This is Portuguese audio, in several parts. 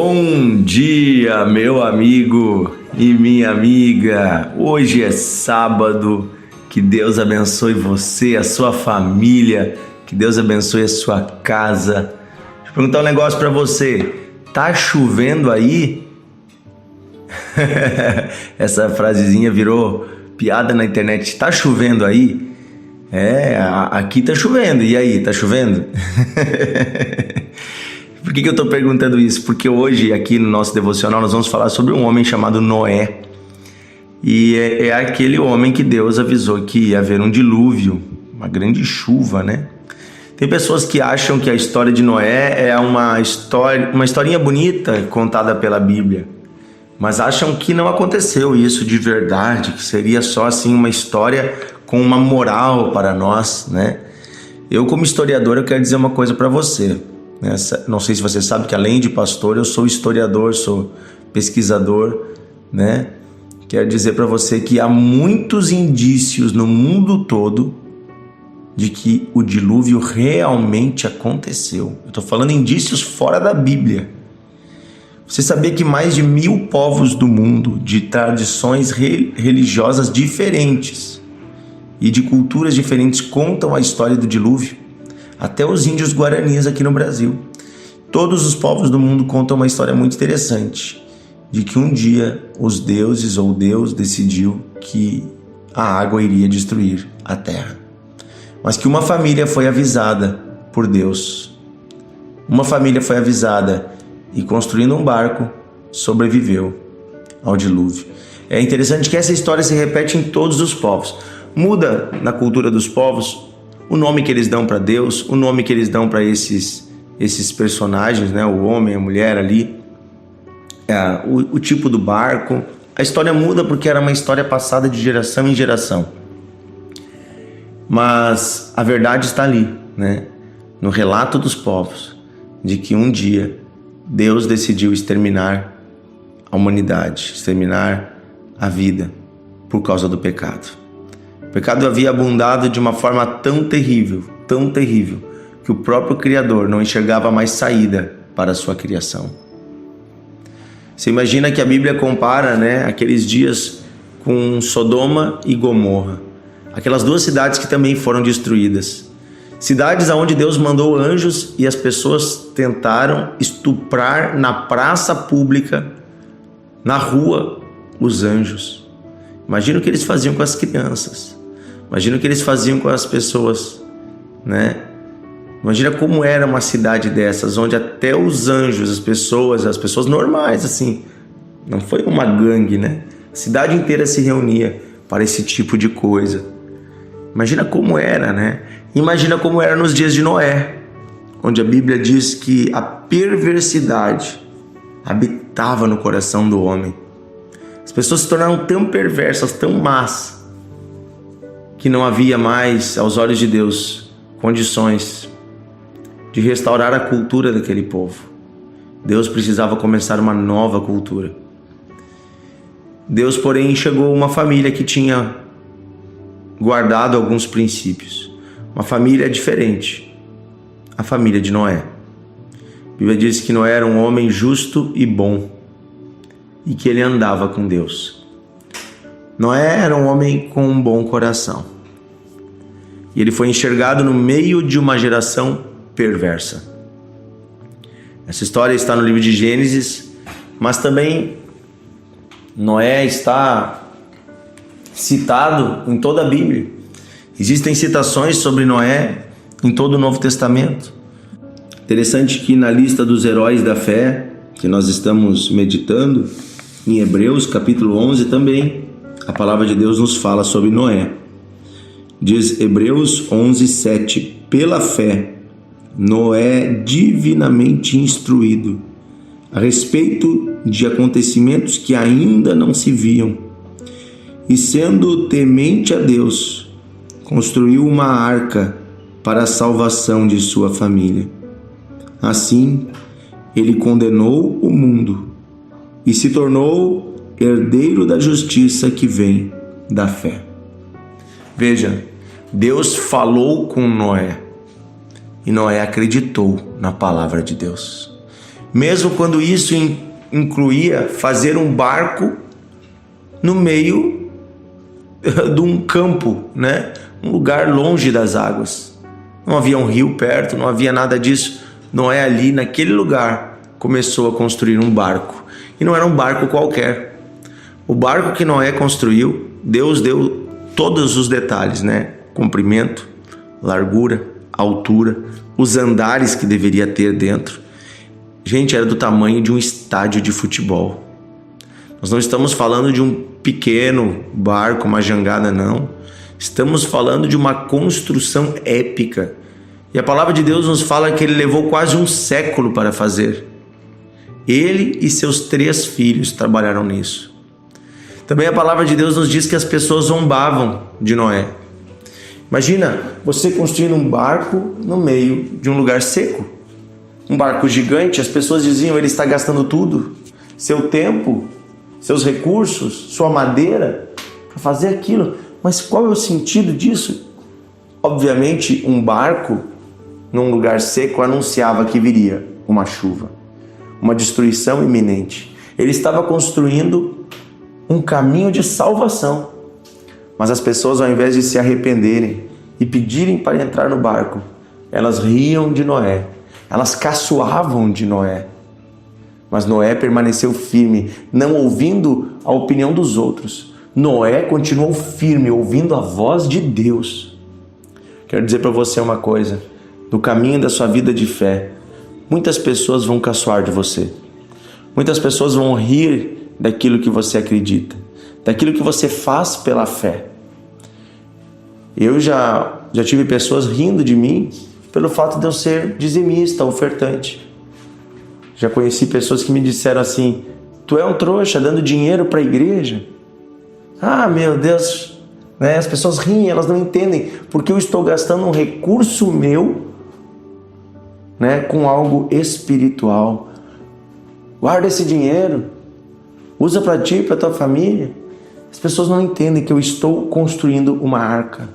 Bom dia, meu amigo e minha amiga. Hoje é sábado. Que Deus abençoe você, a sua família. Que Deus abençoe a sua casa. Deixa eu perguntar um negócio para você. Tá chovendo aí? Essa frasezinha virou piada na internet. Tá chovendo aí? Aqui tá chovendo. E aí, tá chovendo? Por que eu tô perguntando isso? Porque hoje, aqui no nosso devocional, nós vamos falar sobre um homem chamado Noé. E é aquele homem que Deus avisou que ia haver um dilúvio, uma grande chuva, né? Tem pessoas que acham que a história de Noé é uma historinha bonita contada pela Bíblia, mas acham que não aconteceu isso de verdade, que seria só assim uma história com uma moral para nós, né? Eu, como historiador, eu quero dizer uma coisa para você. Não sei se você sabe que além de pastor, eu sou historiador, sou pesquisador, né? Quero dizer para você que há muitos indícios no mundo todo de que o dilúvio realmente aconteceu. Eu estou falando indícios fora da Bíblia. Você sabia que mais de 1000 povos do mundo, de tradições religiosas diferentes e de culturas diferentes, contam a história do dilúvio? Até os índios guaranis aqui no Brasil. Todos os povos do mundo contam uma história muito interessante, de que um dia os deuses ou Deus decidiu que a água iria destruir a terra. Mas que uma família foi avisada por Deus. Uma família foi avisada e, construindo um barco, sobreviveu ao dilúvio. É interessante que essa história se repete em todos os povos. Muda na cultura dos povos o nome que eles dão para Deus, o nome que eles dão para esses personagens, né? O homem, a mulher ali, o tipo do barco. A história muda porque era uma história passada de geração em geração. Mas a verdade está ali, né? No relato dos povos, de que um dia Deus decidiu exterminar a humanidade, exterminar a vida por causa do pecado. O pecado havia abundado de uma forma tão terrível, que o próprio Criador não enxergava mais saída para a sua criação. Você imagina que a Bíblia compara, né, aqueles dias com Sodoma e Gomorra, aquelas duas cidades que também foram destruídas. Cidades onde Deus mandou anjos e as pessoas tentaram estuprar na praça pública, na rua, os anjos. Imagina o que eles faziam com as crianças. Imagina o que eles faziam com as pessoas, né? Imagina como era uma cidade dessas, onde até os anjos, as pessoas normais, assim, não foi uma gangue, né? A cidade inteira se reunia para esse tipo de coisa. Imagina como era, né? Imagina como era nos dias de Noé, onde a Bíblia diz que a perversidade habitava no coração do homem. As pessoas se tornaram tão perversas, tão más, que não havia mais, aos olhos de Deus, condições de restaurar a cultura daquele povo. Deus precisava começar uma nova cultura. Deus, porém, enxergou uma família que tinha guardado alguns princípios. Uma família diferente, a família de Noé. A Bíblia diz que Noé era um homem justo e bom e que ele andava com Deus. Noé era um homem com um bom coração. E ele foi enxergado no meio de uma geração perversa. Essa história está no livro de Gênesis, mas também Noé está citado em toda a Bíblia. Existem citações sobre Noé em todo o Novo Testamento. Interessante que na lista dos heróis da fé, que nós estamos meditando, em Hebreus capítulo 11 também, a palavra de Deus nos fala sobre Noé. Diz Hebreus 11:7, pela fé, Noé, divinamente instruído a respeito de acontecimentos que ainda não se viam, e sendo temente a Deus, construiu uma arca para a salvação de sua família. Assim, ele condenou o mundo e se tornou herdeiro da justiça que vem da fé. Veja, Deus falou com Noé e Noé acreditou na palavra de Deus. mesmo quando isso incluía fazer um barco no meio de um campo, né? Um lugar longe das águas. Não havia um rio perto, não havia nada disso. Noé ali, naquele lugar, começou a construir um barco. E não era um barco qualquer. O barco que Noé construiu, Deus deu todos os detalhes, né? Comprimento, largura, altura, os andares que deveria ter dentro. Gente, era do tamanho de um estádio de futebol. Nós não estamos falando de um pequeno barco, uma jangada, não. Estamos falando de uma construção épica. E a palavra de Deus nos fala que ele levou quase um século para fazer. Ele e seus 3 filhos trabalharam nisso. Também a palavra de Deus nos diz que as pessoas zombavam de Noé. Imagina você construindo um barco no meio de um lugar seco. Um barco gigante, as pessoas diziam, ele está gastando tudo. Seu tempo, seus recursos, sua madeira, para fazer aquilo. Mas qual é o sentido disso? Obviamente, um barco num lugar seco anunciava que viria uma chuva, uma destruição iminente. Ele estava construindo um caminho de salvação. Mas as pessoas, ao invés de se arrependerem e pedirem para entrar no barco, elas riam de Noé, elas caçoavam de Noé. Mas Noé permaneceu firme, não ouvindo a opinião dos outros. Noé continuou firme, ouvindo a voz de Deus. Quero dizer para você uma coisa: no caminho da sua vida de fé, muitas pessoas vão caçoar de você. Muitas pessoas vão rir daquilo que você acredita, daquilo que você faz pela fé. Eu já tive pessoas rindo de mim pelo fato de eu ser dizimista, ofertante. Já conheci pessoas que me disseram assim: tu é um trouxa dando dinheiro para a igreja? Ah, meu Deus, né? As pessoas riem, elas não entendem porque eu estou gastando um recurso meu, né, com algo espiritual. Guarda esse dinheiro, usa para ti e para tua família. As pessoas não entendem que eu estou construindo uma arca.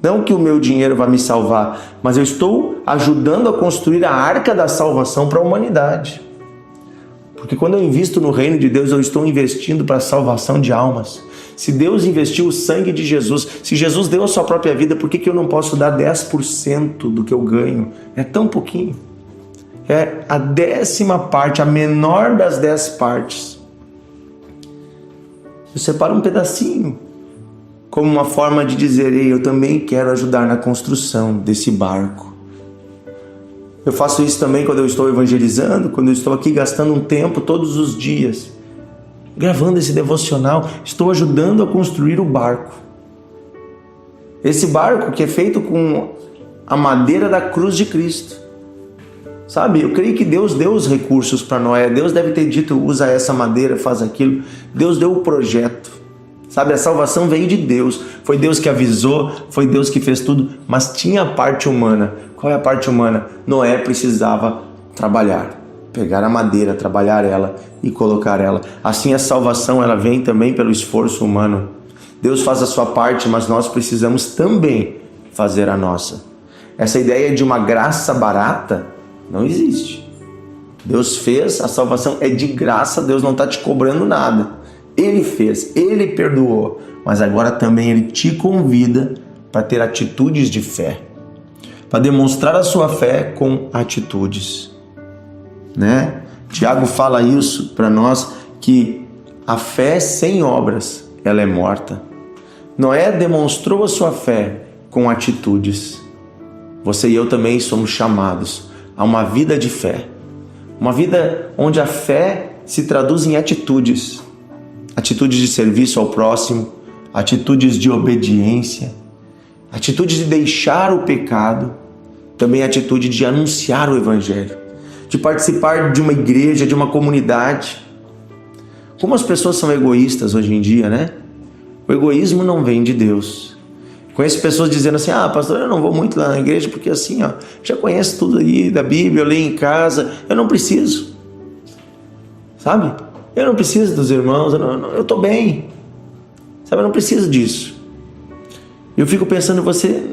Não que o meu dinheiro vai me salvar, mas eu estou ajudando a construir a arca da salvação para a humanidade. Porque quando eu invisto no reino de Deus, eu estou investindo para a salvação de almas. Se Deus investiu o sangue de Jesus, se Jesus deu a sua própria vida, por que eu não posso dar 10% do que eu ganho? É tão pouquinho. É a 10ª parte, a menor das 10 partes. Eu separo um pedacinho, como uma forma de dizer: ei, eu também quero ajudar na construção desse barco. Eu faço isso também quando eu estou evangelizando, quando eu estou aqui gastando um tempo todos os dias, gravando esse devocional, estou ajudando a construir o barco. Esse barco que é feito com a madeira da cruz de Cristo. Sabe, eu creio que Deus deu os recursos para Noé. Deus deve ter dito: usa essa madeira, faz aquilo. Deus deu o projeto. Sabe, a salvação veio de Deus. Foi Deus que avisou, foi Deus que fez tudo, mas tinha a parte humana. Qual é a parte humana? Noé precisava trabalhar, pegar a madeira, trabalhar ela e colocar ela. Assim a salvação, ela vem também pelo esforço humano. Deus faz a sua parte, mas nós precisamos também fazer a nossa. Essa ideia de uma graça barata não existe. Deus fez, a salvação é de graça, Deus não está te cobrando nada. Ele fez, Ele perdoou, mas agora também Ele te convida para ter atitudes de fé, para demonstrar a sua fé com atitudes, né? Tiago fala isso para nós, que a fé sem obras, ela é morta. Noé demonstrou a sua fé com atitudes. Você e eu também somos chamados a uma vida de fé, uma vida onde a fé se traduz em atitudes. Atitudes de serviço ao próximo, atitudes de obediência, atitude de deixar o pecado, também atitude de anunciar o evangelho, de participar de uma igreja, de uma comunidade. Como as pessoas são egoístas hoje em dia, né? O egoísmo não vem de Deus. Conheço pessoas dizendo assim: ah, pastor, eu não vou muito lá na igreja porque assim, ó, já conheço tudo aí da Bíblia, eu leio em casa, eu não preciso. Sabe? Eu não preciso dos irmãos, eu estou bem. Sabe, eu não preciso disso. Eu fico pensando, você,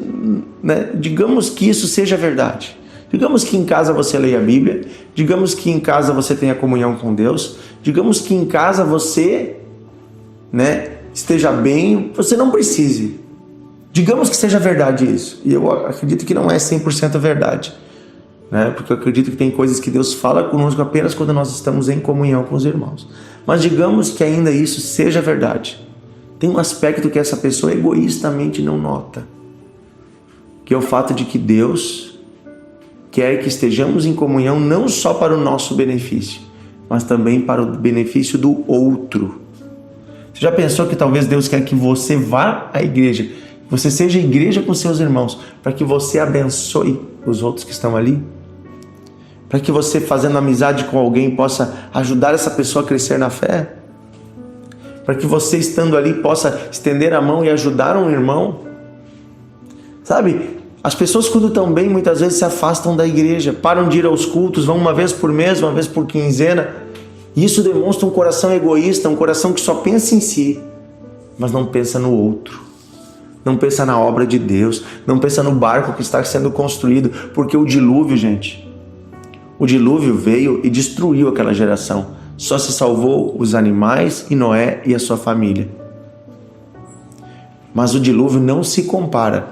né, digamos que isso seja verdade. Digamos que em casa você leia a Bíblia, digamos que em casa você tenha comunhão com Deus, digamos que em casa você, esteja bem, você não precise. Digamos que seja verdade isso, e eu acredito que não é 100% verdade, porque eu acredito que tem coisas que Deus fala conosco apenas quando nós estamos em comunhão com os irmãos. Mas digamos que ainda isso seja verdade. Tem um aspecto que essa pessoa egoístamente não nota, que é o fato de que Deus quer que estejamos em comunhão não só para o nosso benefício, mas também para o benefício do outro. Você já pensou que talvez Deus quer que você vá à igreja, você seja igreja com seus irmãos, para que você abençoe os outros que estão ali? Para que você, fazendo amizade com alguém, possa ajudar essa pessoa a crescer na fé? Para que você, estando ali, possa estender a mão e ajudar um irmão? Sabe, as pessoas, quando estão bem, muitas vezes se afastam da igreja, param de ir aos cultos, vão uma vez por mês, uma vez por quinzena. E isso demonstra um coração egoísta, um coração que só pensa em si, mas não pensa no outro. Não pensa na obra de Deus, não pensa no barco que está sendo construído, porque o dilúvio, gente, o dilúvio veio e destruiu aquela geração. Só se salvou os animais e Noé e a sua família. Mas o dilúvio não se compara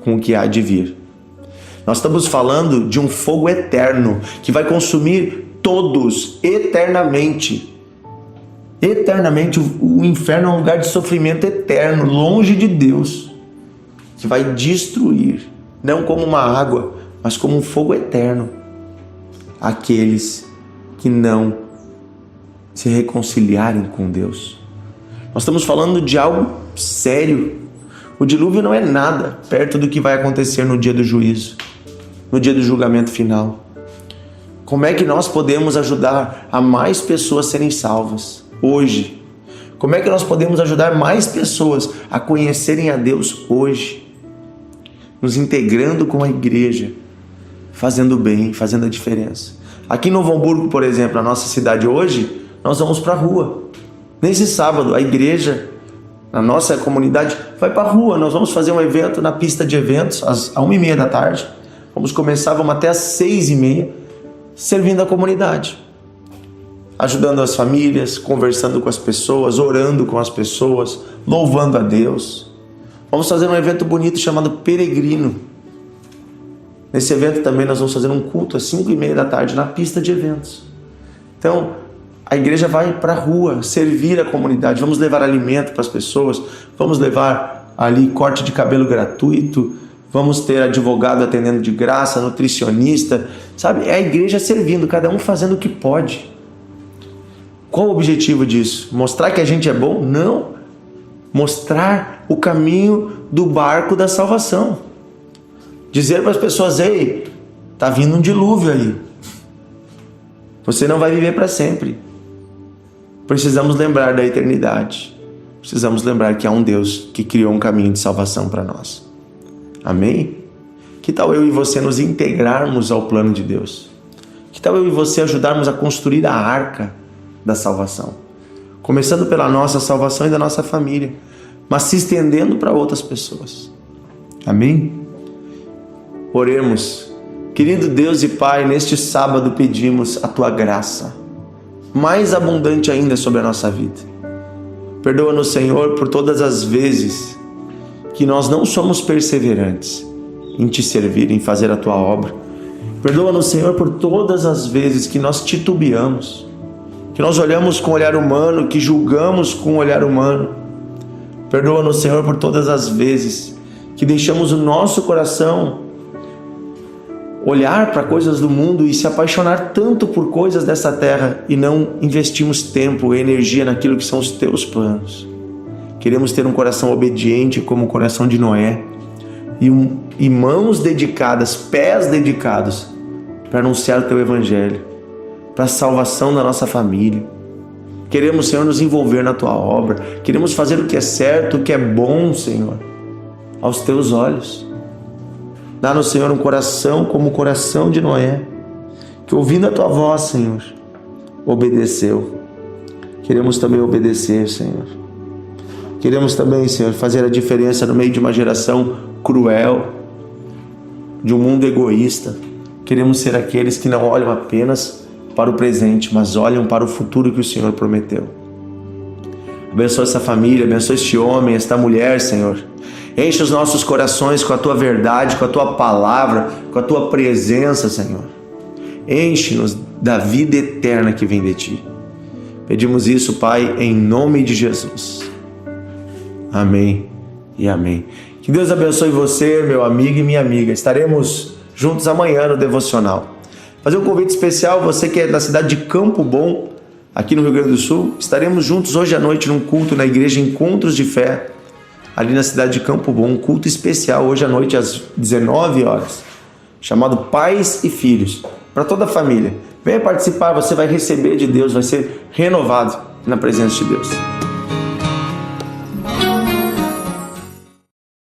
com o que há de vir. Nós estamos falando de um fogo eterno que vai consumir todos eternamente. Eternamente, o inferno é um lugar de sofrimento eterno, longe de Deus, que vai destruir, não como uma água, mas como um fogo eterno, aqueles que não se reconciliarem com Deus. Nós estamos falando de algo sério. O dilúvio não é nada perto do que vai acontecer no dia do juízo, no dia do julgamento final. Como é que nós podemos ajudar a mais pessoas serem salvas hoje? Como é que nós podemos ajudar mais pessoas a conhecerem a Deus hoje? Nos integrando com a igreja, fazendo bem, fazendo a diferença. Aqui em Novo Hamburgo, por exemplo, na nossa cidade hoje, nós vamos para a rua. Nesse sábado, a igreja, na nossa comunidade, vai para a rua. Nós vamos fazer um evento na pista de eventos, às 1h30 da tarde. Vamos começar, vamos até às 6h30, servindo a comunidade. Ajudando as famílias, conversando com as pessoas, orando com as pessoas, louvando a Deus. Vamos fazer um evento bonito chamado Peregrino. Nesse evento também nós vamos fazer um culto às 5h30 da tarde na pista de eventos. Então, a igreja vai para a rua servir a comunidade. Vamos levar alimento para as pessoas. Vamos levar ali corte de cabelo gratuito. Vamos ter advogado atendendo de graça, nutricionista. Sabe? É a igreja servindo, cada um fazendo o que pode. Qual o objetivo disso? Mostrar que a gente é bom? Não. Mostrar o caminho do barco da salvação. Dizer para as pessoas: ei, está vindo um dilúvio aí. Você não vai viver para sempre. Precisamos lembrar da eternidade. Precisamos lembrar que há um Deus que criou um caminho de salvação para nós. Amém? Que tal eu e você nos integrarmos ao plano de Deus? Que tal eu e você ajudarmos a construir a arca da salvação? Começando pela nossa salvação e da nossa família, mas se estendendo para outras pessoas. Amém? Oremos. Querido Deus e Pai, neste sábado pedimos a Tua graça, mais abundante ainda sobre a nossa vida. Perdoa-nos, Senhor, por todas as vezes que nós não somos perseverantes em Te servir, em fazer a Tua obra. Perdoa-nos, Senhor, por todas as vezes que nós titubeamos, que nós olhamos com olhar humano, que julgamos com olhar humano. Perdoa-nos, Senhor, por todas as vezes que deixamos o nosso coração olhar para coisas do mundo e se apaixonar tanto por coisas dessa terra e não investimos tempo e energia naquilo que são os Teus planos. Queremos ter um coração obediente como o coração de Noé e mãos dedicadas, pés dedicados para anunciar o Teu Evangelho, para a salvação da nossa família. Queremos, Senhor, nos envolver na Tua obra. Queremos fazer o que é certo, o que é bom, Senhor, aos Teus olhos. Dá-nos, Senhor, um coração como o coração de Noé, que ouvindo a Tua voz, Senhor, obedeceu. Queremos também obedecer, Senhor. Queremos também, Senhor, fazer a diferença no meio de uma geração cruel, de um mundo egoísta, Queremos ser aqueles que não olham apenas para o presente, mas olham para o futuro que o Senhor prometeu. Abençoa essa família, abençoa este homem, esta mulher, Senhor. Enche os nossos corações com a Tua verdade, com a Tua palavra, com a Tua presença, Senhor. Enche-nos da vida eterna que vem de Ti. Pedimos isso, Pai, em nome de Jesus. Amém e amém. Que Deus abençoe você, meu amigo e minha amiga. Estaremos juntos amanhã no Devocional. Fazer um convite especial, você que é da cidade de Campo Bom, aqui no Rio Grande do Sul. Estaremos juntos hoje à noite num culto na igreja Encontros de Fé, ali na cidade de Campo Bom, um culto especial hoje à noite às 19 horas, chamado Pais e Filhos, para toda a família. Venha participar, você vai receber de Deus, vai ser renovado na presença de Deus.